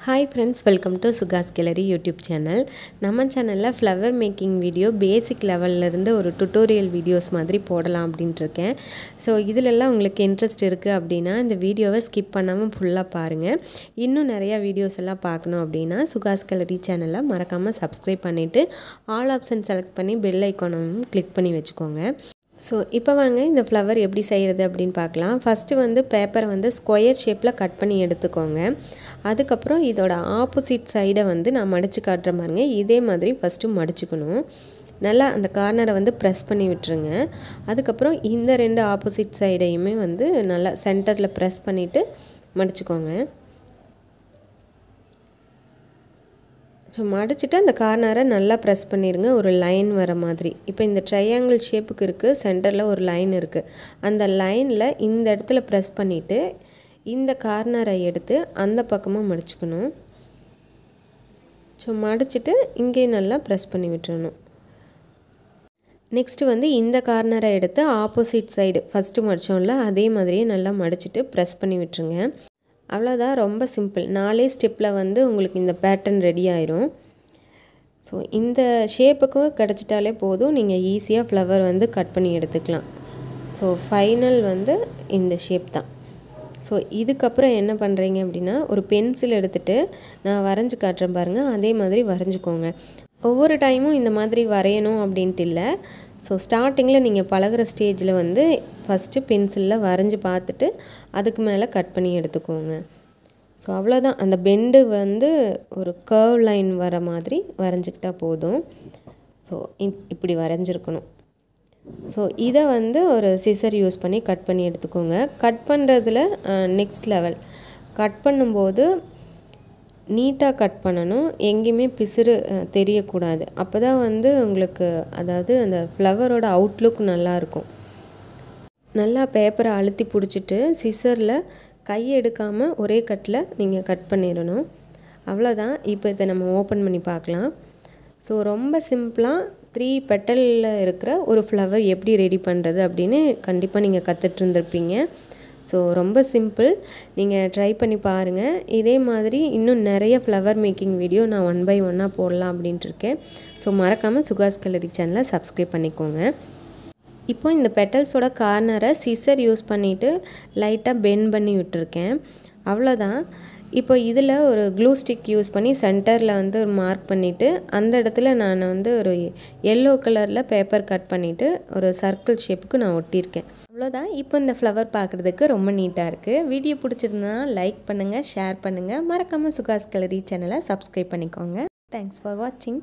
Hi friends, welcome to Suga's Gallery YouTube channel. நம்ம சேனல்ல flower making video basic levelல இருந்து ஒரு tutorial videos மாதிரி போடலாம் அப்படினு இருக்கேன். சோ இதுலெல்லாம் உங்களுக்கு இன்ட்ரஸ்ட் இருக்கு அப்படினா இந்த வீடியோவை skip பண்ணாம ஃபுல்லா பாருங்க. இன்னும் நிறைய வீடியோஸ் எல்லாம் பார்க்கணும் அப்படினா Suga's Gallery channel-ல மறக்காம subscribe பண்ணிட்டு all option select பண்ணி bell icon-ஐயும் click பண்ணி வெச்சுக்கோங்க. So இப்போ வாங்க இந்த flower எப்படி செய்யறது அப்படினு பார்க்கலாம். ஃபர்ஸ்ட் வந்து பேப்பரை வந்து ஸ்கொயர் ஷேப்ல கட் பண்ணி எடுத்துக்கோங்க. அதுக்கு அப்புறம் இதோட ஆப்போசிட் சைடை வந்து நான் மடிச்சு காட்றேன் பாருங்க. இதே மாதிரி ஃபர்ஸ்ட் மடிச்சுக்கணும். நல்லா அந்த கார்னரை வந்து பிரஸ் பண்ணி விட்டுருங்க. அதுக்கு அப்புறம் இந்த ரெண்டு ஆப்போசிட் சைடையுமே வந்து நல்லா சென்டர்ல பிரஸ் பண்ணிட்டு மடிச்சுக்கோங்க. ஸோ மடிச்சுட்டு அந்த கார்னரை நல்லா ப்ரெஸ் பண்ணிடுங்க, ஒரு லைன் வர மாதிரி. இப்போ இந்த ட்ரையாங்கிள் ஷேப்புக்கு இருக்குது, சென்டரில் ஒரு லைன் இருக்குது. அந்த லைனில் இந்த இடத்துல ப்ரெஸ் பண்ணிவிட்டு இந்த கார்னரை எடுத்து அந்த பக்கமாக மடிச்சுக்கணும். ஸோ மடிச்சுட்டு இங்கே நல்லா ப்ரெஸ் பண்ணி விட்டுறணும். நெக்ஸ்ட்டு வந்து இந்த கார்னரை எடுத்து ஆப்போசிட் சைடு ஃபஸ்ட்டு மடித்தோம்ல அதே மாதிரியே நல்லா மடிச்சுட்டு ப்ரெஸ் பண்ணி விட்டுருங்க. அவ்வளோதான், ரொம்ப சிம்பிள். 4 ஸ்டெப்பில் வந்து உங்களுக்கு இந்த பேட்டர்ன் ரெடி ஆயிரும். ஸோ இந்த ஷேப்புக்கு கிடச்சிட்டாலே போதும், நீங்கள் ஈஸியாக ஃப்ளவர் வந்து கட் பண்ணி எடுத்துக்கலாம். ஸோ ஃபைனல் வந்து இந்த ஷேப் தான். ஸோ இதுக்கப்புறம் என்ன பண்ணுறீங்க அப்படின்னா, ஒரு பென்சில் எடுத்துகிட்டு நான் வரைஞ்சி காட்டுறேன் பாருங்கள், அதே மாதிரி வரைஞ்சிக்கோங்க. ஒவ்வொரு டைமும் இந்த மாதிரி வரையணும் அப்படின்ட்டு இல்லை. ஸோ ஸ்டார்டிங்கில் நீங்கள் பழகிற ஸ்டேஜில் வந்து ஃபஸ்ட்டு பென்சிலில் வரைஞ்சி பார்த்துட்டு அதுக்கு மேலே கட் பண்ணி எடுத்துக்கோங்க. ஸோ அவ்வளோதான், அந்த பெண்டு வந்து ஒரு கர்வ் லைன் வர மாதிரி வரைஞ்சிக்கிட்டா போதும். ஸோ இப்படி வரைஞ்சிருக்கணும். ஸோ இதை வந்து ஒரு சிசர் யூஸ் பண்ணி கட் பண்ணி எடுத்துக்கோங்க. கட் பண்ணுறதுல நெக்ஸ்ட் லெவல், கட் பண்ணும்போது நீட்டாக கட் பண்ணணும், எங்கேயுமே பிசுறு தெரியக்கூடாது. அப்போ தான் வந்து உங்களுக்கு அதாவது அந்த ஃப்ளவரோட அவுட்லுக் நல்லாயிருக்கும். நல்லா பேப்பரை அழுத்தி பிடிச்சிட்டு சிசரில் கை எடுக்காமல் ஒரே கட்டில் நீங்கள் கட் பண்ணிடணும். அவ்வளோதான். இப்போ இதை நம்ம ஓப்பன் பண்ணி பார்க்கலாம். ஸோ ரொம்ப சிம்பிளாக 3 பெட்டலில் இருக்கிற ஒரு ஃப்ளவர் எப்படி ரெடி பண்ணுறது அப்படின்னு கண்டிப்பாக நீங்கள் கற்றுட்டு இருந்திருப்பீங்க. ஸோ ரொம்ப சிம்பிள், நீங்கள் ட்ரை பண்ணி பாருங்கள். இதே மாதிரி இன்னும் நிறைய ஃப்ளவர் மேக்கிங் வீடியோ நான் 1 by 1 போடலாம் அப்படின்ட்டு இருக்கேன். ஸோ மறக்காமல் Suga's Gallery சேனலை சப்ஸ்கிரைப் பண்ணிக்கோங்க. இப்போ இந்த பெட்டல்ஸோட கார்னரை சிசர் யூஸ் பண்ணிவிட்டு லைட்டாக பெண்ட் பண்ணி விட்டுருக்கேன். அவ்வளோதான். இப்போ இதில் ஒரு க்ளூ ஸ்டிக் யூஸ் பண்ணி சென்டரில் வந்து ஒரு மார்க் பண்ணிவிட்டு அந்த இடத்துல நான் வந்து ஒரு எல்லோ கலரில் பேப்பர் கட் பண்ணிவிட்டு ஒரு சர்க்கிள் ஷேப்புக்கு நான் ஒட்டியிருக்கேன். அவ்வளோதான். இப்போ இந்த ஃப்ளவர் பார்க்குறதுக்கு ரொம்ப நீட்டாக இருக்குது. வீடியோ பிடிச்சிருந்தா லைக் பண்ணுங்கள், ஷேர் பண்ணுங்கள். மறக்காமல் Suga's Gallery சேனலை சப்ஸ்கிரைப் பண்ணிக்கோங்க. தேங்க்ஸ் ஃபார் வாட்சிங்.